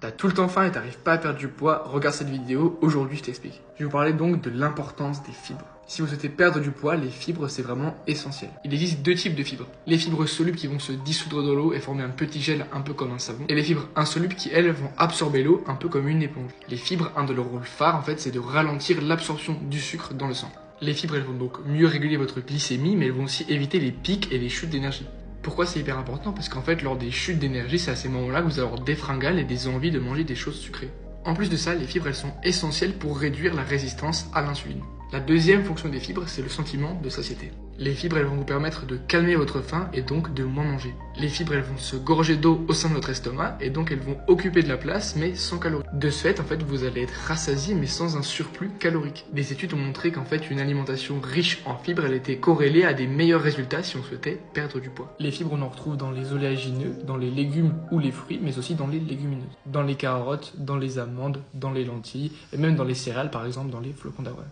T'as tout le temps faim et t'arrives pas à perdre du poids, regarde cette vidéo, aujourd'hui je t'explique. Je vais vous parler donc de l'importance des fibres. Si vous souhaitez perdre du poids, les fibres c'est vraiment essentiel. Il existe deux types de fibres. Les fibres solubles qui vont se dissoudre dans l'eau et former un petit gel un peu comme un savon. Et les fibres insolubles qui elles vont absorber l'eau un peu comme une éponge. Les fibres, un de leurs rôles phares en fait, c'est de ralentir l'absorption du sucre dans le sang. Les fibres elles vont donc mieux réguler votre glycémie, mais elles vont aussi éviter les pics et les chutes d'énergie. Pourquoi c'est hyper important? Parce qu'en fait, lors des chutes d'énergie, c'est à ces moments-là que vous allez avoir des fringales et des envies de manger des choses sucrées. En plus de ça, les fibres, elles sont essentielles pour réduire la résistance à l'insuline. La deuxième fonction des fibres, c'est le sentiment de satiété. Les fibres, elles vont vous permettre de calmer votre faim et donc de moins manger. Les fibres, elles vont se gorger d'eau au sein de notre estomac et donc elles vont occuper de la place mais sans calories. De ce fait, en fait, vous allez être rassasié mais sans un surplus calorique. Des études ont montré qu'en fait, une alimentation riche en fibres, elle était corrélée à des meilleurs résultats si on souhaitait perdre du poids. Les fibres, on en retrouve dans les oléagineux, dans les légumes ou les fruits, mais aussi dans les légumineuses. Dans les carottes, dans les amandes, dans les lentilles et même dans les céréales, par exemple dans les flocons d'avoine.